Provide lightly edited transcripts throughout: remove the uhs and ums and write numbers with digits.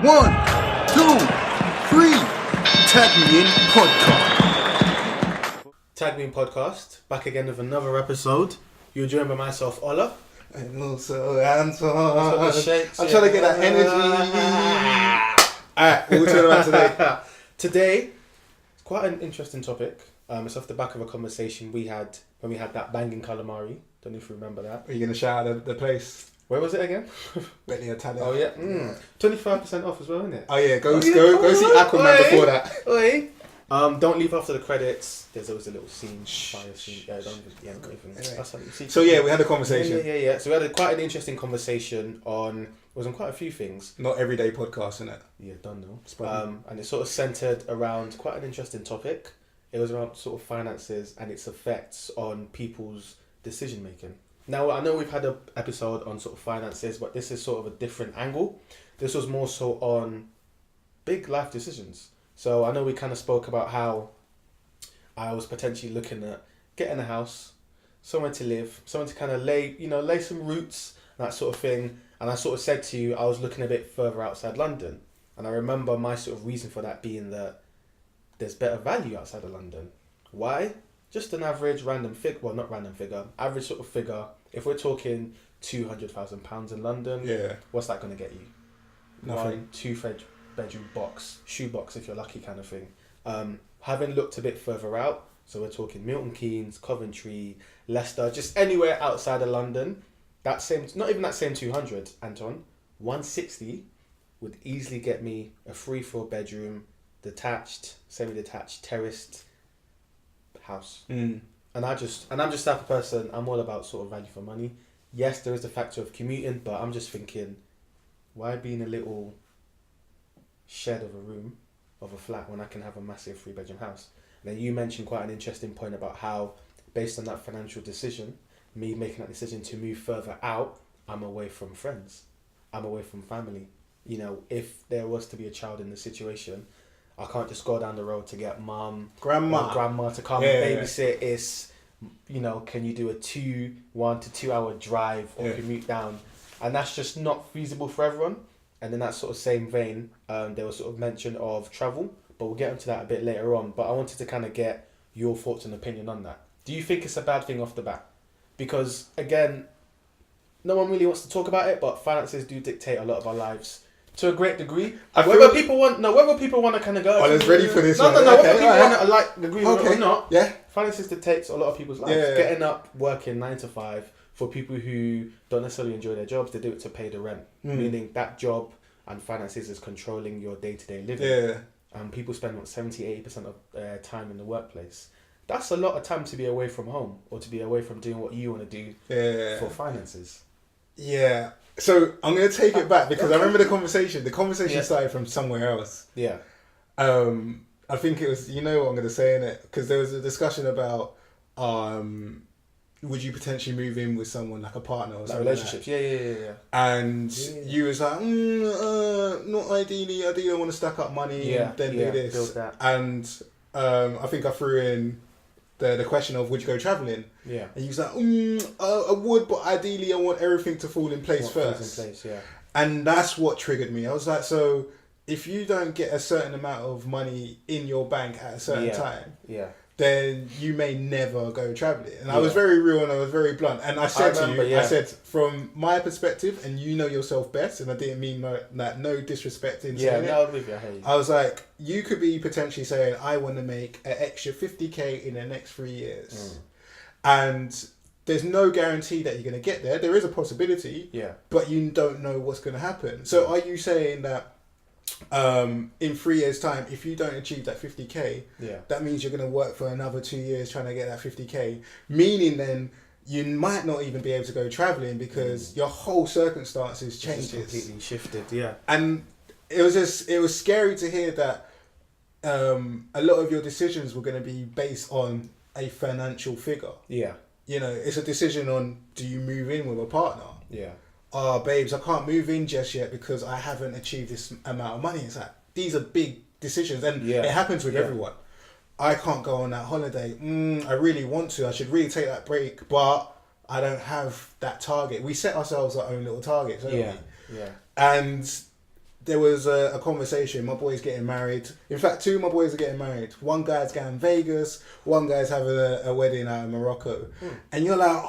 1, 2, 3. Tag Me In Podcast. Tag Me In Podcast, back again with another episode. You're joined by myself, Ola. And also Anton. I'm trying to get that energy. Alright, what are we talking about today? Today, it's quite an interesting topic. It's off the back of a conversation we had when we had that banging calamari. Don't know if you remember that. Are you going to shout out the place? Where was it again? Benny Italia. Oh yeah, 25% off as well, isn't it? Oh yeah, go see Aquaman before that. Oi. Don't leave after the credits. There's always a little scene, fire scene. Yeah, not even. That's how you see. So yeah, we had a conversation. Yeah. So we had quite an interesting conversation on quite a few things. Not everyday podcast, innit? Yeah, don't know. And it sort of centered around quite an interesting topic. It was around sort of finances and its effects on people's decision making. Now, I know we've had an episode on sort of finances, but this is sort of a different angle. This was more so on big life decisions. So I know we kind of spoke about how I was potentially looking at getting a house, somewhere to live, somewhere to kind of lay some roots, that sort of thing. And I sort of said to you, I was looking a bit further outside London. And I remember my sort of reason for that being that there's better value outside of London. Why? Just an average average sort of figure. If we're talking £200,000 in London, what's that going to get you? Nothing. 2 bedroom shoebox if you're lucky, kind of thing. Having looked a bit further out, so we're talking Milton Keynes, Coventry, Leicester, just anywhere outside of London. Not even that same 200, Anton. 160 would easily get me a 3-4 bedroom, detached, semi-detached, terraced house. And I'm just the type of person, I'm all about sort of value for money. Yes, there is the factor of commuting, but I'm just thinking, why be in a little shed of a room of a flat when I can have a massive 3-bedroom house? And then you mentioned quite an interesting point about how, based on that financial decision, me making that decision to move further out, I'm away from friends, I'm away from family. If there was to be a child in the situation, I can't just go down the road to get grandma to come and babysit. It's, can you do a 1 to 2 hour drive or commute down? And that's just not feasible for everyone. And in that sort of same vein, there was sort of mention of travel, but we'll get into that a bit later on. But I wanted to kind of get your thoughts and opinion on that. Do you think it's a bad thing off the bat? Because again, no one really wants to talk about it, but finances do dictate a lot of our lives to a great degree. Whether people want to kind of go. I was ready for this. No. Whether people want to agree with it or not. Yeah. Finances dictates a lot of people's lives. Yeah. Getting up, working 9 to 5. For people who don't necessarily enjoy their jobs, they do it to pay the rent. Meaning that job and finances is controlling your day-to-day living. Yeah. And people spend 70-80% of their time in the workplace. That's a lot of time to be away from home or to be away from doing what you want to do for finances. Yeah. So I'm going to take it back because I remember the conversation. The conversation started from somewhere else. Yeah. I think it was, you know what I'm going to say in it? Because there was a discussion about would you potentially move in with someone like a partner or something? Relationships, like that. Yeah. And you was like, not ideally. I don't want to stack up money and then do this. Build that. And I think I threw in the question of would you go travelling? Yeah. And you was like, I would, but ideally I want everything to fall in place first. And that's what triggered me. I was like, so if you don't get a certain amount of money in your bank at a certain time, then you may never go travelling. And I was very real and I was very blunt. And I said I said, from my perspective, and you know yourself best, and I didn't mean no disrespect in saying it. No, with you, I hear you. I was like, you could be potentially saying, I want to make an extra 50k in the next 3 years. And there's no guarantee that you're going to get there. There is a possibility, but you don't know what's going to happen. So are you saying that in 3 years' time, if you don't achieve that 50k, that means you're going to work for another 2 years trying to get that 50k, meaning then you might not even be able to go travelling because your whole circumstances changes. Completely shifted, And it was scary to hear that a lot of your decisions were going to be based on a financial figure. It's a decision on, do you move in with a partner? Babes, I can't move in just yet because I haven't achieved this amount of money. It's like, these are big decisions, and it happens with everyone. I can't go on that holiday. I really want to. I should really take that break, but I don't have that target. We set ourselves our own little targets, don't we? And there was a conversation. My boy's getting married. In fact, two of my boys are getting married. One guy's going Vegas. One guy's having a wedding out in Morocco. And you're like,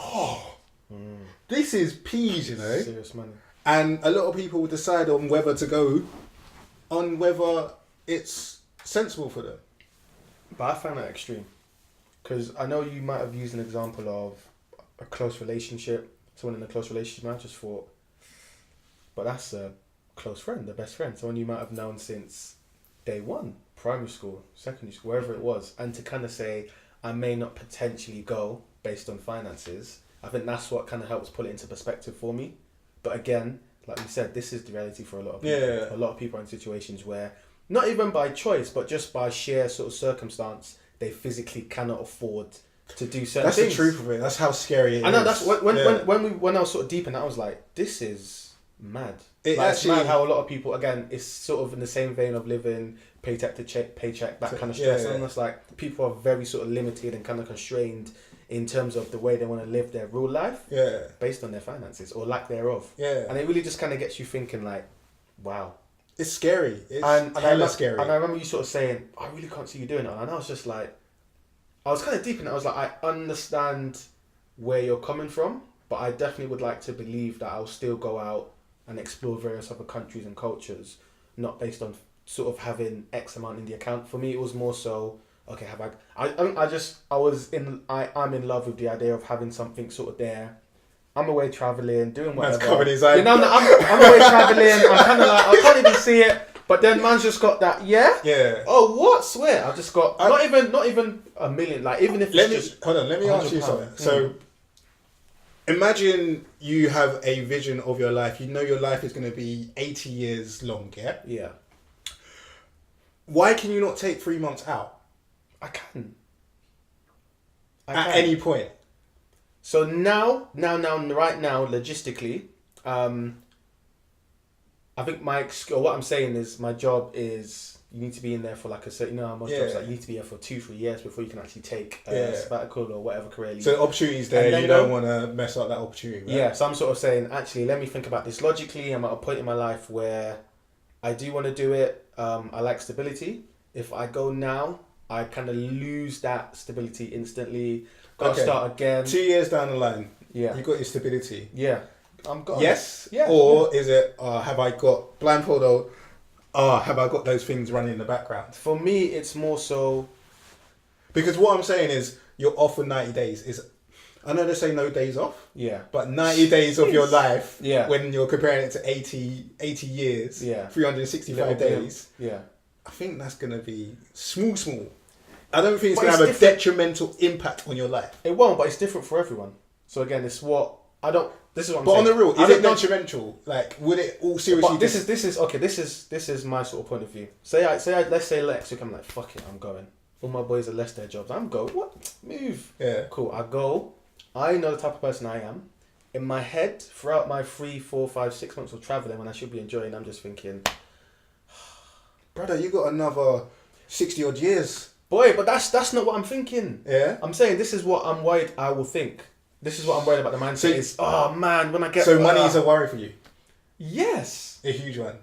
this is peas, you know. Serious money. And a lot of people will decide on whether to go, on whether it's sensible for them. But I find that extreme. Because I know you might have used an example of a close relationship, someone in a close relationship. I just thought, but that's a close friend, the best friend, someone you might have known since day one, primary school, secondary school, wherever it was. And to kind of say, I may not potentially go based on finances, I think that's what kind of helps put it into perspective for me. But again, like we said, this is the reality for a lot of people. Yeah. A lot of people are in situations where, not even by choice, but just by sheer sort of circumstance, they physically cannot afford to do certain things. That's the truth of it. That's how scary it is. I know, that's when I was sort of deep in that, I was like, this is mad. It's mad how a lot of people, again, it's sort of in the same vein of living paycheck to paycheck, that kind of stress. And it's like, people are very sort of limited and kind of constrained in terms of the way they want to live their real life based on their finances or lack thereof. And it really just kind of gets you thinking like, wow. It's scary. It's scary. And I remember you sort of saying, I really can't see you doing it. And I was just like, I was kind of deep in it. I was like, I understand where you're coming from, but I definitely would like to believe that I'll still go out and explore various other countries and cultures, not based on sort of having X amount in the account. For me, it was more so, okay, I'm in love with the idea of having something sort of there. I'm away travelling, doing whatever. Man's covered his eye. You know, I'm away travelling. I'm kind of like, I can't even see it. But then man's just got that, Yeah. Oh, what? Swear, I've just got not even a million. Like even if hold on, let me ask you something. So, imagine you have a vision of your life. You know your life is going to be 80 years long. Yeah. Yeah. Why can you not take 3 months out? I can. At any point. So now, right now, logistically, I think what I'm saying is my job is you need to be in there for like a certain, most jobs like you need to be here for 2-3 years before you can actually take a sabbatical or whatever career leave. So the opportunity's there, you don't want to mess up that opportunity, right? Yeah, so I'm sort of saying, actually, let me think about this logically. I'm at a point in my life where I do want to do it. I like stability. If I go now, I kind of lose that stability instantly. Got to start again. 2 years down the line, you got your stability. Yeah. I'm gone. Yes? Yeah. Or is it, have I got, blindfold, have I got those things running in the background? For me, it's more so... Because what I'm saying is, you're off for 90 days. I know they say no days off. Yeah. But 90 days of your life, when you're comparing it to 80 years, 365 days, I think that's going to be small. I don't think it's going to have a detrimental impact on your life. It won't, but it's different for everyone. So again, it's what... This is what I'm saying. But on the real, is it detrimental? Like, would it all seriously... But this is my sort of point of view. Let's say Lex, I'm like, fuck it, I'm going. All my boys are left their jobs. I'm going. What? Move. Yeah. Cool. I go. I know the type of person I am. In my head, throughout my 3, 4, 5, 6 months of travelling, when I should be enjoying, I'm just thinking... Brother, you got another 60 odd years. Boy, but that's not what I'm thinking. Yeah. I'm saying this is what I'm worried I will think. This is what I'm worried about the mindset when I get... So money is a worry for you? Yes. A huge one.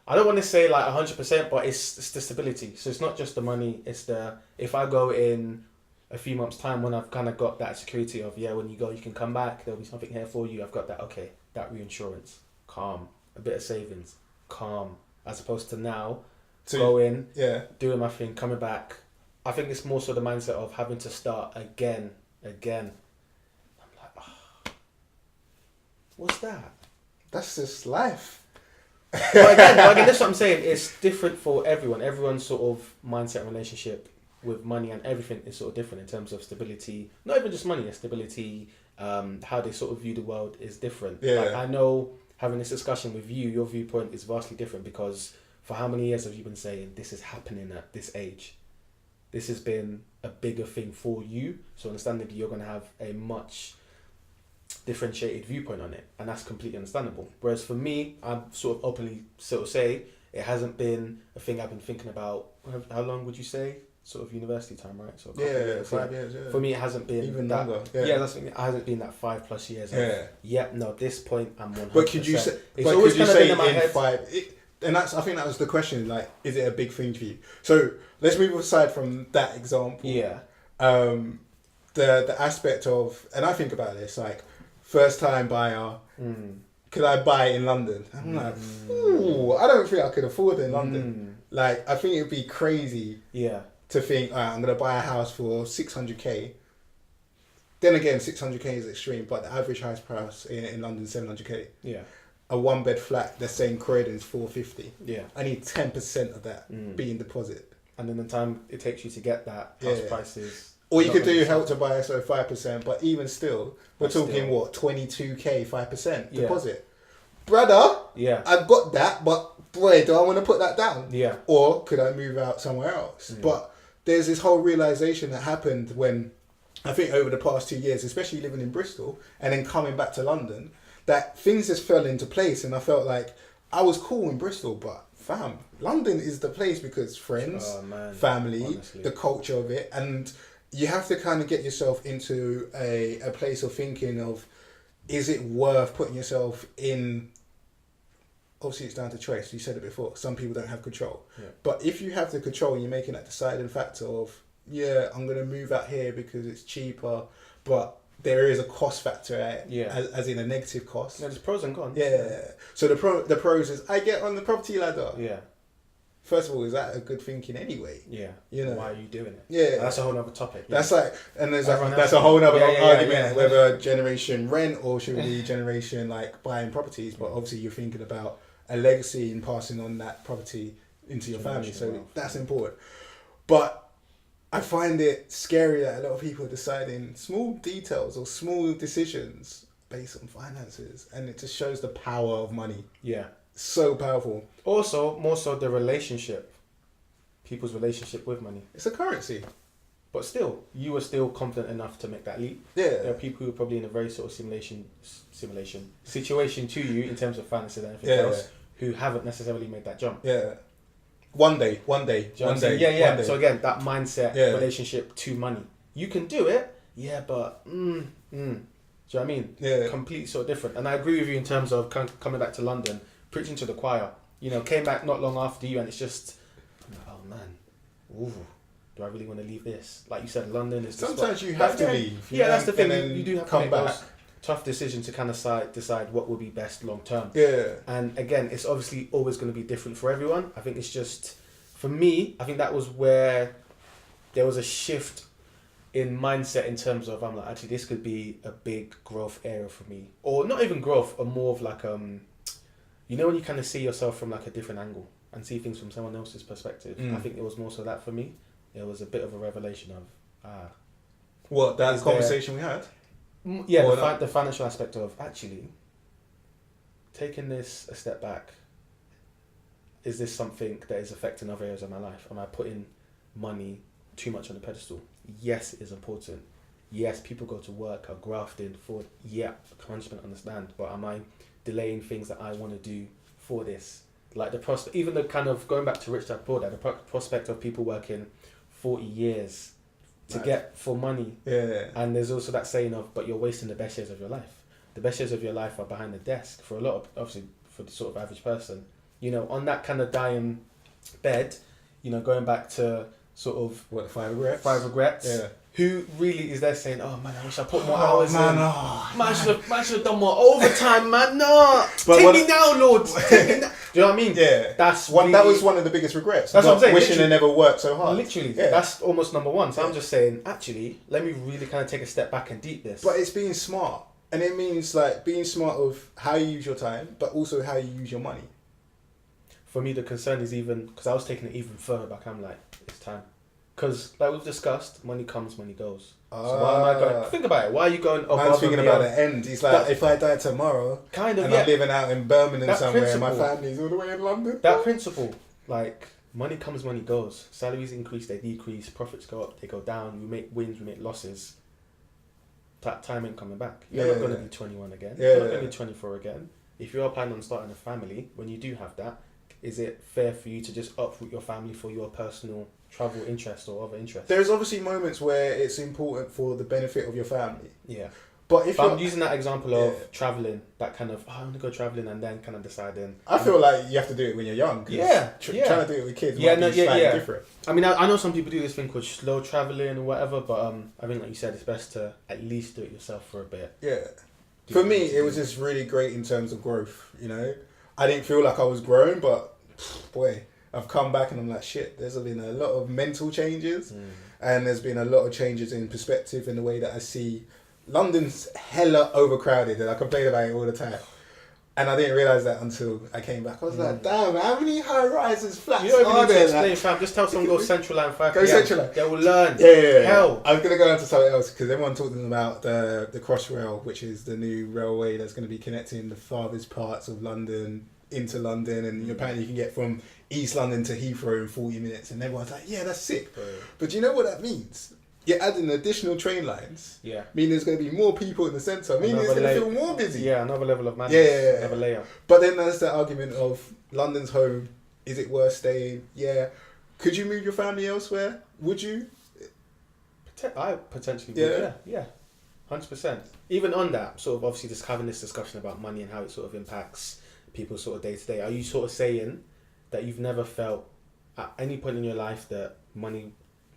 I don't want to say like 100%, but it's the stability. So it's not just the money, it's the... If I go in a few months' time when I've kind of got that security of, when you go, you can come back, there'll be something here for you, I've got that, okay, that reinsurance, calm. A bit of savings, calm. As opposed to now, going, doing my thing, coming back. I think it's more so the mindset of having to start again. What's that? That's just life. But again, that's what I'm saying. It's different for everyone. Everyone's sort of mindset and relationship with money and everything is sort of different in terms of stability. Not even just money, stability, how they sort of view the world is different. Yeah. Like, I know having this discussion with you, your viewpoint is vastly different because for how many years have you been saying this is happening at this age? This has been a bigger thing for you. So understandably, you're going to have a much differentiated viewpoint on it, and that's completely understandable. Whereas for me, I'm sort of openly sort of say it hasn't been a thing I've been thinking about. How long would you say? Sort of university time, right? So 5 years. Yeah. For me, it hasn't been even that, longer. It hasn't been that 5+ years. No, at this point, I'm 100%. But could you say? It's always kind of been in my head. And I think that was the question, like, is it a big thing for you? So let's move aside from that example. Yeah. The aspect of, and I think about this, like, first time buyer, could I buy in London? I'm like, ooh, I don't think I could afford it in London. Like, I think it'd be crazy to think, all right, I'm going to buy a house for 600k. Then again, 600k is extreme, but the average house price in London is 700k. Yeah. A 1-bed flat, they're saying Croydon's 450. Yeah. I need 10% of that being deposit. And then the time it takes you to get that house prices. Or you could do Help to Buy, so 5%, but even still, we're talking what, 22k, 5% deposit. Brother, I've got that, but boy, do I want to put that down? Yeah. Or could I move out somewhere else? But there's this whole realization that happened when, I think over the past 2 years, especially living in Bristol and then coming back to London, that things just fell into place, and I felt like I was cool in Bristol, but fam, London is the place because friends, family, honestly, the culture of it, and you have to kind of get yourself into a place of thinking of, is it worth putting yourself in? Obviously, it's down to choice. You said it before. Some people don't have control. Yeah. But if you have the control and you're making that deciding factor of, yeah, I'm going to move out here because it's cheaper, but there is a cost factor, as in a negative cost. Yeah, there's pros and cons. Yeah. So the pros is I get on the property ladder. Yeah. First of all, is that a good thinking anyway? Yeah. You know, why are you doing it? Yeah. That's a whole other topic. That's like, and there's that's a whole other argument whether generation rent or should we generation like buying properties. But obviously, you're thinking about a legacy and passing on that property into your family, so that's important. But I find it scary that a lot of people are deciding small details or small decisions based on finances, and it just shows the power of money. Yeah. So powerful. Also, more so the relationship, people's relationship with money. It's a currency. But still, you were still confident enough to make that leap. Yeah. There are people who are probably in a very sort of situation to you in terms of finances and everything else who haven't necessarily made that jump. Yeah. One day. Yeah. So again, that mindset, relationship to money. You can do it, but do you know what I mean? Yeah. Completely sort of different. And I agree with you in terms of coming back to London, preaching to the choir. You know, came back not long after you, and it's just, oh man, ooh, do I really want to leave this? Like you said, London is. Sometimes you have to leave. Yeah, that's the thing. You do have to make back. Those tough decisions to kind of decide what will be best long term. Yeah. And again, it's obviously always going to be different for everyone. I think it's just, for me, I think that was where there was a shift in mindset in terms of, I'm like, actually, this could be a big growth area for me, or not even growth, or more of like you know, when you kind of see yourself from like a different angle and see things from someone else's perspective. I think it was more so that for me. It was a bit of a revelation of what that conversation we had. Yeah, the financial aspect of actually taking this a step back. Is this something that is affecting other areas of my life? Am I putting money too much on the pedestal? Yes, it is important. Yes, people go to work, are grafting for, 100% understand. But am I delaying things that I want to do for this? Like the prospect, even the kind of, going back to Rich Dad Poor Dad, the prospect of people working 40 years to get for money. Yeah. And there's also that saying of, but you're wasting the best years of your life. The best years of your life are behind the desk for a lot of, obviously, for the sort of average person. You know, on that kind of dying bed, you know, going back to sort of... What, the 5 regrets? 5 regrets. Yeah. Who really is there saying, oh man, I wish I put more hours in. Man should have done more overtime, man. No. Take me now, Lord. Take me now. Do you know what I mean? Yeah. That's that was one of the biggest regrets. That's what I'm saying. Wishing they never worked so hard. Literally. Yeah. That's almost number one. So I'm just saying, actually, let me really kind of take a step back and deep this. But it's being smart. And it means like being smart of how you use your time, but also how you use your money. For me, the concern is even, because I was taking it even further back, I'm like, it's time. Because, like we've discussed, money comes, money goes. So why am I going... Think about it. Why are you going above? Man's thinking about the end. He's like, if I die tomorrow, I'm living out in Birmingham somewhere, and my family's all the way in London. That principle, like, money comes, money goes. Salaries increase, they decrease. Profits go up, they go down. We make wins, we make losses. That time ain't coming back. You're not going to be 21 again. You're not going to be 24 again. If you're planning on starting a family, when you do have that, is it fair for you to just uproot your family for your personal travel interest or other interest? There's obviously moments where it's important for the benefit of your family. Yeah. But I'm using that example of traveling, that kind of, I want to go traveling and then kind of deciding. I feel like you have to do it when you're young. Trying to do it with kids might be slightly different. I mean, I know some people do this thing called slow traveling or whatever, but I think, like you said, it's best to at least do it yourself for a bit. Yeah. For me, it was just really great in terms of growth, you know? I didn't feel like I was growing, but boy, I've come back and I'm like, shit, there's been a lot of mental changes and there's been a lot of changes in perspective in the way that I see London's hella overcrowded and I complain about it all the time. And I didn't realise that until I came back. I was like, damn, how many high-rises, flats you don't even are need to there? explain, fam. Just tell someone go Central Line 5 Go Central Line. They will learn. Yeah. Hell. I was going to go on to something else because everyone talking about the Crossrail, which is the new railway that's going to be connecting the farthest parts of London into London. And apparently you can get from East London to Heathrow in 40 minutes. And everyone's like, yeah, that's sick. Right. But do you know what that means? You're adding additional train lines. Yeah. Meaning there's going to be more people in the centre. Meaning it's going to feel more busy. Yeah, another level of madness. Yeah. Another layer. But then there's the argument of London's home. Is it worth staying? Yeah. Could you move your family elsewhere? Would you? I potentially would. Yeah. 100%. Even on that, sort of obviously just having this discussion about money and how it sort of impacts people sort of day to day. Are you sort of saying that you've never felt at any point in your life that money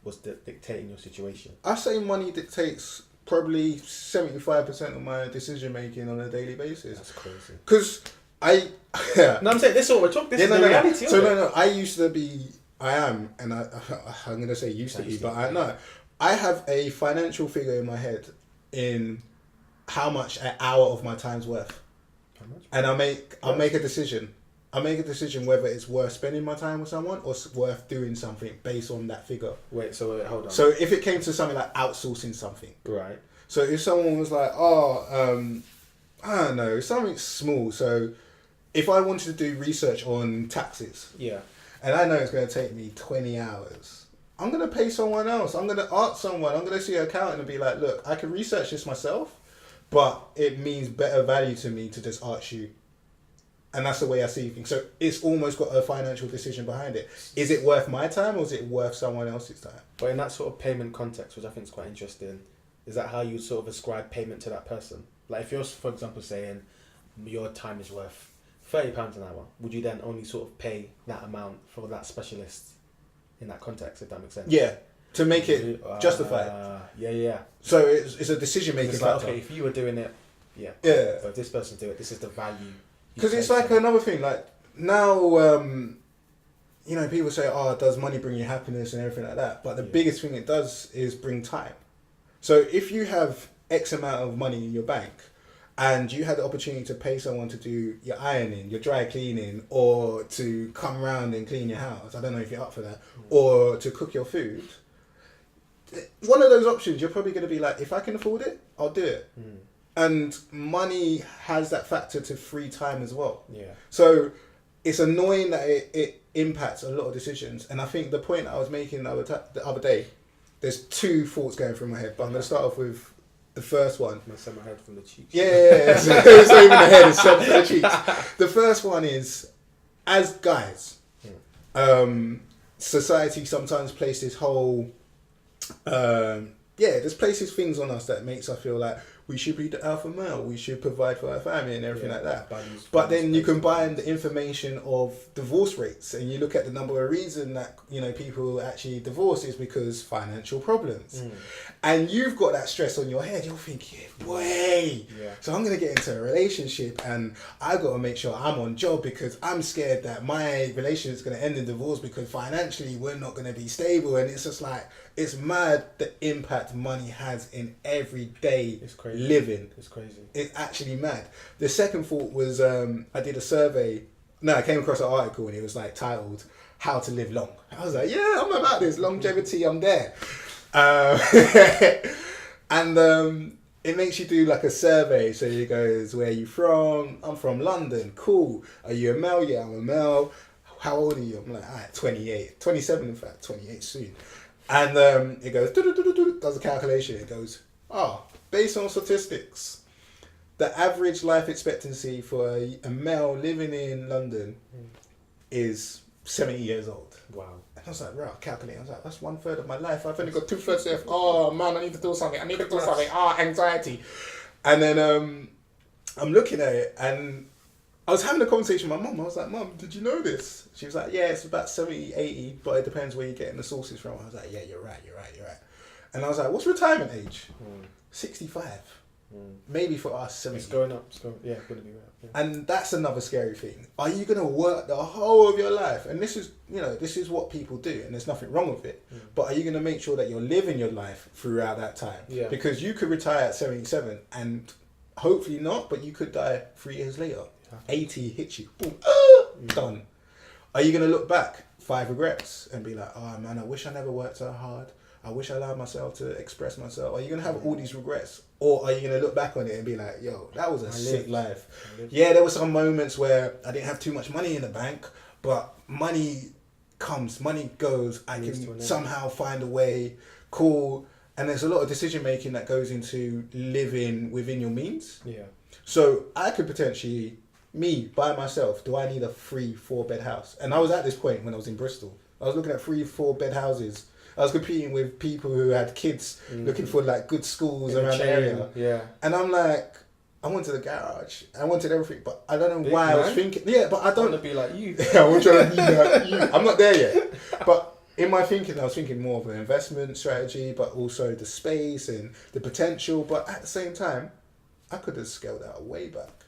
was dictating your situation? I say money dictates probably 75% of my decision making on a daily basis. That's crazy. Because No, I'm saying this is what we're talking. This is the reality. So I used to be. I am, and I'm going to say used to be, but I know I have a financial figure in my head in how much an hour of my time's worth, and I'll make a decision. I make a decision whether it's worth spending my time with someone or worth doing something based on that figure. Hold on. So if it came to something like outsourcing something, right? So if someone was like, I don't know, something small. So if I wanted to do research on taxes, and I know it's going to take me 20 hours, I'm going to pay someone else. I'm going to ask someone. I'm going to see an accountant and be like, look, I can research this myself, but it means better value to me to just ask you. And that's the way I see things. So it's almost got a financial decision behind it. Is it worth my time or is it worth someone else's time? But in that sort of payment context, which I think is quite interesting, is that how you sort of ascribe payment to that person? Like if you're, for example, saying your time is worth £30 an hour, would you then only sort of pay that amount for that specialist in that context, if that makes sense? Yeah, to make it justified. Yeah. So it's a decision-making factor. Like, okay, if you were doing it, but if this person do it, this is the value. Because it's like another thing, like now, people say, does money bring you happiness and everything like that? But the biggest thing it does is bring time. So if you have X amount of money in your bank and you had the opportunity to pay someone to do your ironing, your dry cleaning, or to come around and clean your house, I don't know if you're up for that, or to cook your food, one of those options, you're probably going to be like, if I can afford it, I'll do it. And money has that factor to free time as well. Yeah. So it's annoying that it impacts a lot of decisions. And I think the point I was making the other day, there's two thoughts going through my head, but I'm going to start off with the first one. I'm going to send my head from the cheeks. Yeah. So it's not even the head, it's sent from the cheeks. The first one is, as guys, society sometimes places whole... this places things on us that makes us feel like we should be the alpha male, we should provide for our family and everything like that. But then you combine the information of divorce rates and you look at the number of reasons that people actually divorce is because financial problems. And you've got that stress on your head, you're thinking, so I'm going to get into a relationship and I've got to make sure I'm on job because I'm scared that my relationship is going to end in divorce because financially we're not going to be stable. And it's just like, it's mad the impact money has in everyday living. It's crazy. It's actually mad. The second thought was I did a survey. No, I came across an article and it was like titled "How to Live Long." I was like, yeah, I'm about this longevity. I'm there. And it makes you do like a survey. So it goes, where are you from? I'm from London. Cool. Are you a male? Yeah, I'm a male. How old are you? I'm like, 28. 27 in fact, 28 soon. And it goes, does a calculation. It goes, based on statistics, the average life expectancy for a male living in London is 70 years old. Wow. And I was like, right, calculating. I was like, that's 1/3 of my life. I've only got 2/3 left. Oh man, I need to do something. Anxiety. And then I'm looking at it, and I was having a conversation with my mum. I was like, Mum, did you know this? She was like, yeah, it's about 70, 80, but it depends where you're getting the sources from. I was like, yeah, you're right. And I was like, what's retirement age? 65. Maybe for us, 70. It's going up. Yeah, it's going to be right. Yeah. And that's another scary thing. Are you going to work the whole of your life? And this is what people do, and there's nothing wrong with it. But are you going to make sure that you're living your life throughout that time? Yeah. Because you could retire at 77 and hopefully not, but you could die 3 years later. 80 hits you. Boom. Done. Are you going to look back, 5 regrets, and be like, oh man, I wish I never worked so hard. I wish I allowed myself to express myself. Are you going to have all these regrets? Or are you going to look back on it and be like, yo, that was a sick life. Yeah, there were some moments where I didn't have too much money in the bank, but money comes, money goes. I can somehow find a way. Cool. And there's a lot of decision making that goes into living within your means. Yeah. So I could potentially, me, by myself, do I need a 3-4 bed house? And I was at this point when I was in Bristol. I was looking at 3-4 bed houses. I was competing with people who had kids looking for like good schools around the area. Yeah. And I'm like, I wanted a garage. I wanted everything, but I don't know why I was thinking. Yeah, but I don't. I want to be like you. Yeah, I want to be like you. I'm not there yet. But in my thinking, I was thinking more of an investment strategy, but also the space and the potential. But at the same time, I could have scaled that way back.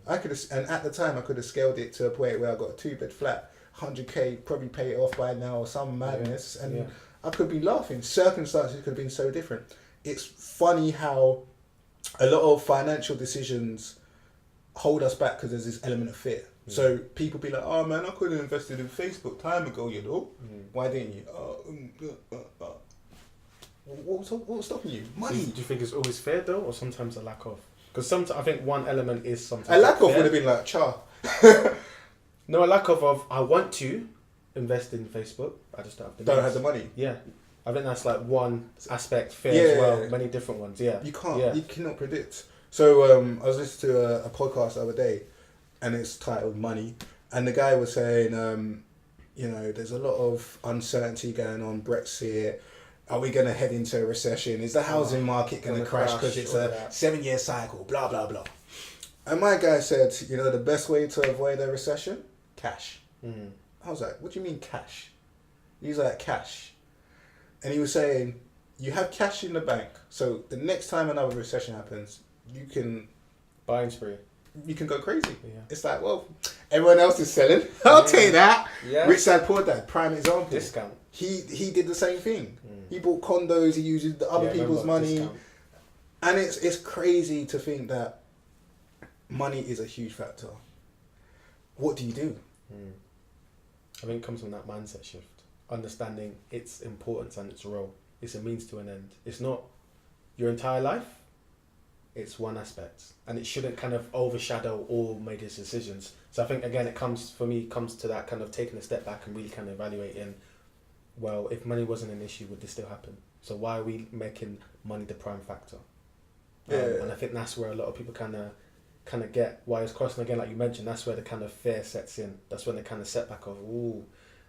I could have, and at the time, I could have scaled it to a point where I got a 2-bed flat, 100K, probably pay it off by now or some madness, and I could be laughing. Circumstances could have been so different. It's funny how a lot of financial decisions hold us back because there's this element of fear. So people be like, oh man, I could have invested in Facebook time ago, you know. Why didn't you? What was stopping you? Money. Do you think it's always fair though, or sometimes a lack of? Because sometimes I think one element is sometimes a lack of would have been like char. No, a lack of I want to invest in Facebook. I just don't have the money. Yeah, I think that's like one aspect. Fair as well. Many different ones. Yeah, you can't. Yeah. You cannot predict. So I was listening to a podcast the other day, and it's titled Money, and the guy was saying, there's a lot of uncertainty going on. Brexit. Are we going to head into a recession? Is the housing market going to crash because it's a 7-year cycle? Blah, blah, blah. And my guy said, the best way to avoid a recession? Cash. I was like, what do you mean cash? He's like, cash. And he was saying, you have cash in the bank. So the next time another recession happens, you can... Buying spree. You can go crazy. Yeah. It's like, well, everyone else is selling. I'll take that. Yeah. Rich Dad, Poor Dad, prime example. Discount. He did the same thing. He bought condos. He uses the other people's money. Discount. And it's crazy to think that money is a huge factor. What do you do? I think it comes from that mindset shift. Understanding its importance and its role. It's a means to an end. It's not your entire life. It's one aspect. And it shouldn't kind of overshadow all major decisions. So I think, again, it comes to that kind of taking a step back and really kind of evaluating, well, if money wasn't an issue, would this still happen? So why are we making money the prime factor? And I think that's where a lot of people kind of get why it's crossing. Again, like you mentioned, that's where the kind of fear sets in. That's when the kind of setback of,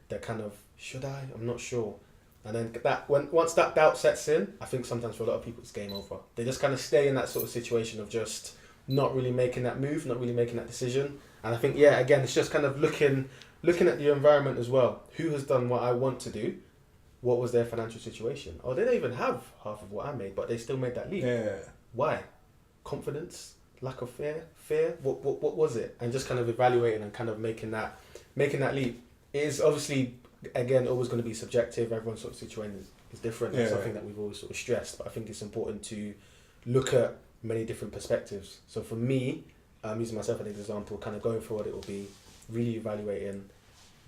they're kind of, should I? I'm not sure. And then once that doubt sets in, I think sometimes for a lot of people it's game over. They just kind of stay in that sort of situation of just not really making that move, not really making that decision. And I think, again, it's just kind of looking at the environment as well. Who has done what I want to do? What was their financial situation? Oh, they don't even have half of what I made, but they still made that leap. Yeah. Why? Confidence? Lack of fear? What was it? And just kind of evaluating and kind of making that leap. It is obviously, again, always going to be subjective. Everyone's sort of situation is different. It's something that we've always sort of stressed, but I think it's important to look at many different perspectives. So for me, using myself as an example, kind of going forward, it will be really evaluating,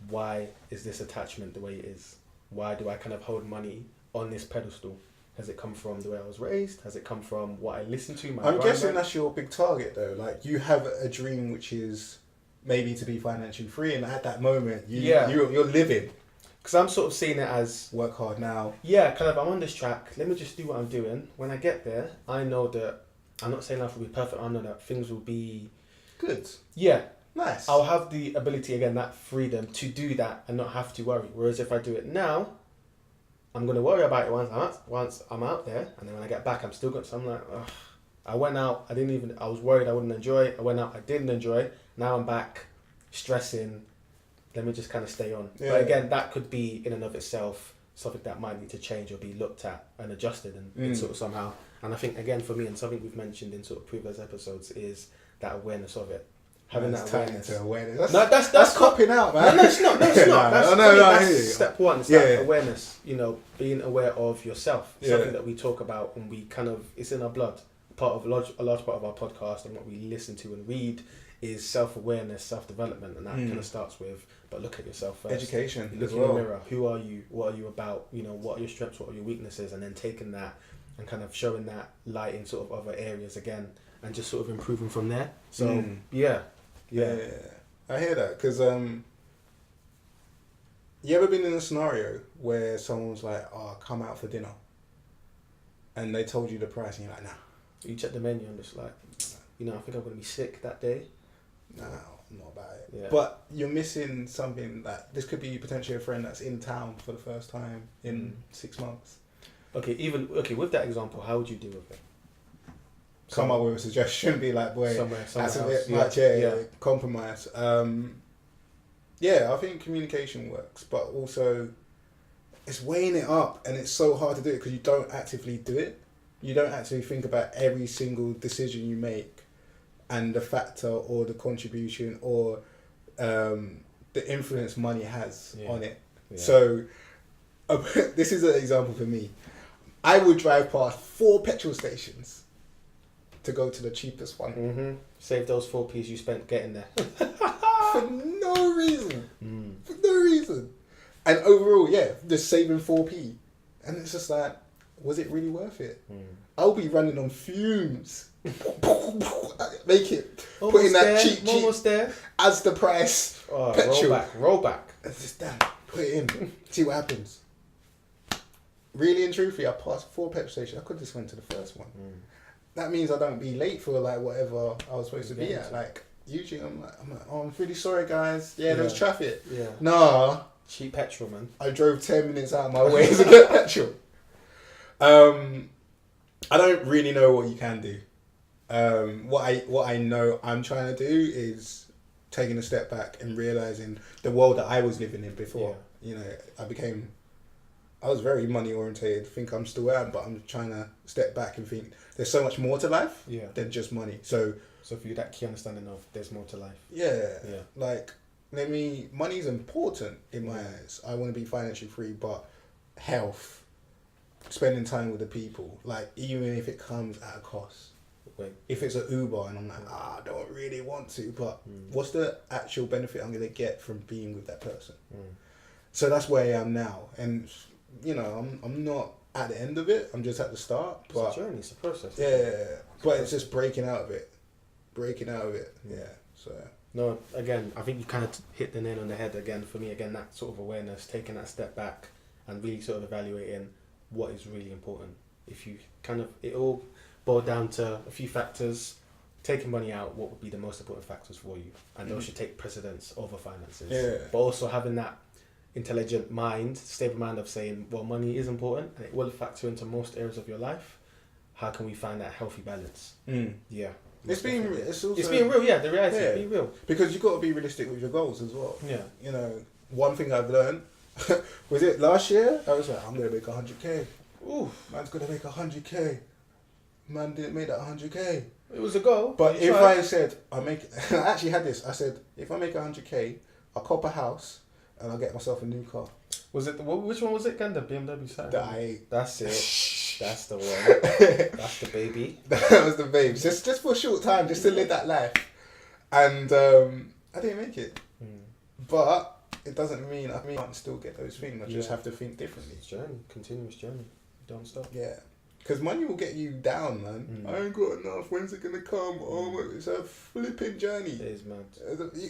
why is this attachment the way it is? Why do I kind of hold money on this pedestal? Has it come from the way I was raised? Has it come from what I listen to? I'm guessing that's your big target though. Like, you have a dream which is maybe to be financially free, and at that moment you're living. Because I'm sort of seeing it as work hard now. Yeah, kind of, I'm on this track. Let me just do what I'm doing. When I get there, I know that I'm not saying life will be perfect. I know that things will be good. Yeah. Nice. I'll have the ability, again, that freedom to do that and not have to worry. Whereas if I do it now, I'm going to worry about it once I'm out there, and then when I get back, I'm still going. So I'm like, ugh, I went out, I was worried I wouldn't enjoy it. I went out, I didn't enjoy it. Now I'm back, stressing. Let me just kind of stay on. Yeah. But again, that could be in and of itself something that might need to change or be looked at and adjusted and sort of somehow. And I think, again, for me, and something we've mentioned in sort of previous episodes, is that awareness of it. Having that awareness. That's copping out, man. No, it's not. No, it's not. That's step one. It's that awareness. You know, being aware of yourself. Something that we talk about and we kind of, it's in our blood. A large part of our podcast and what we listen to and read is self-awareness, self-development, and that kind of starts with, but look at yourself first. Education. Look in the mirror. Who are you? What are you about? You know, what are your strengths? What are your weaknesses? And then taking that and kind of showing that light in sort of other areas again, and just sort of improving from there. So yeah. I hear that because you ever been in a scenario where someone's like, "Oh, come out for dinner," and they told you the price, and you're like, "Nah." You check the menu and just like, you know, I think I'm gonna be sick that day. No, I'm not about it. Yeah. But you're missing something that this could be potentially a friend that's in town for the first time in 6 months. Okay, with that example, how would you deal with it? Come up with a suggestion, be like, boy, that's a bit much, compromise. I think communication works, but also it's weighing it up, and it's so hard to do it because you don't actively do it. You don't actually think about every single decision you make and the factor or the contribution or the influence money has on it. Yeah. So this is an example for me. I would drive past 4 petrol stations to go to the cheapest one. Mm-hmm. Save those 4p's you spent getting there. For no reason. For no reason. And overall, just saving 4p. And it's just like, was it really worth it? I'll be running on fumes. Make it. Almost putting there, that cheap almost there. As the price. Petrol. Roll back. It's just damn. Put it in. See what happens. Really and truthfully, I passed 4 petrol stations. I could have just went to the first one. That means I don't be late for like whatever I was supposed to be at. Like usually I'm like, oh, I'm really sorry guys. Yeah, there was traffic. Yeah. Nah. Cheap petrol, man. I drove 10 minutes out of my way to get petrol. I don't really know what you can do. What I know I'm trying to do is taking a step back and realizing the world that I was living in before. You know, I was very money orientated. Think I'm still am, but I'm trying to step back and think there's so much more to life than just money. So for you, that key understanding of there's more to life. Like money's important in my eyes. I want to be financially free, but health, spending time with the people, like even if it comes at a cost. If it's an Uber and I'm like, I don't really want to, but what's the actual benefit I'm going to get from being with that person? So that's where I am now, and you know, I'm not at the end of it. I'm just at the start. But it's a journey. It's a process. But it's just breaking out of it. Yeah. So. No, again, I think you kind of hit the nail on the head again. For me, again, that sort of awareness, taking that step back and really sort of evaluating what is really important. If you it all boiled down to a few factors. Taking money out, what would be the most important factors for you? And those should take precedence over finances. Yeah. But also having that intelligent mind, stable mind of saying, well, money is important and it will factor into most areas of your life. How can we find that healthy balance? Yeah. It's being real, the reality is being real. Because you've got to be realistic with your goals as well. Yeah. You know, one thing I've learned, was it last year? I was like, I'm going to make 100k. Ooh, man's going to make 100k. Man didn't make that 100k. It was a goal. But if I said, I actually had this, I said, if I make 100k, I'll cop a house and I'll get myself a new car. Was it, which one was it again? The BMW Saturn? The i8. That's it. That's the one. That's the baby. That was the babe. Just for a short time, just to live that life. And I didn't make it. But it doesn't mean I can't still get those things. I just have to think differently. It's a journey. Continuous journey. Don't stop. Yeah. Because money will get you down, man. I ain't got enough. When's it going to come? Oh, it's a flipping journey. It is mad.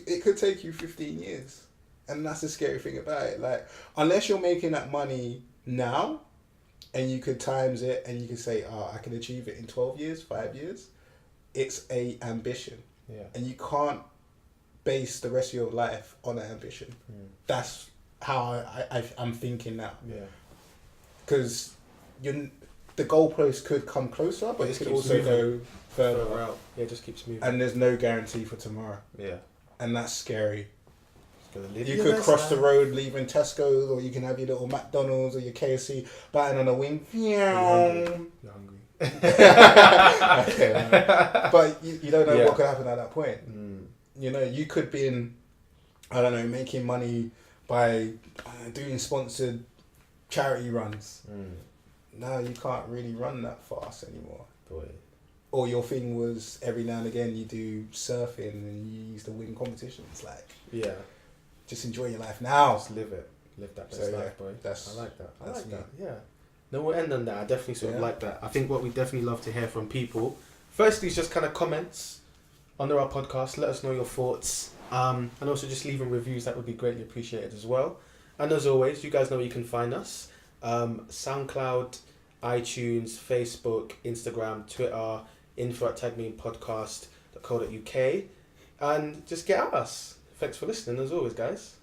It could take you 15 years. And that's the scary thing about it. Like, unless you're making that money now, and you could times it, and you can say, I can achieve it in 12 years, 5 years, it's a ambition. Yeah. And you can't base the rest of your life on that ambition. That's how I'm thinking now. Yeah. Because the goalpost could come closer, but it could also go further out. Yeah, it just keeps moving. And there's no guarantee for tomorrow. Yeah. And that's scary. You could cross the road leaving Tesco's, or you can have your little McDonald's or your KFC batting on a wing. You're hungry. Okay, but you don't know what could happen at that point. You know, you could be in, I don't know, making money by doing sponsored charity runs. Now you can't really run that fast anymore. Boy. Or your thing was every now and again you do surfing and you used to win competitions. Like, just enjoy your life now. Just live it. Live that best life, boy. I like that. I like that. Yeah. No, we'll end on that. I definitely sort of like that. I think what we definitely love to hear from people, firstly, is just kind of comments under our podcast. Let us know your thoughts. And also just leaving reviews. That would be greatly appreciated as well. And as always, you guys know where you can find us. SoundCloud, iTunes, Facebook, Instagram, Twitter, info@tagmeinpodcast.co.uk. And just get at us. Thanks for listening as always, guys.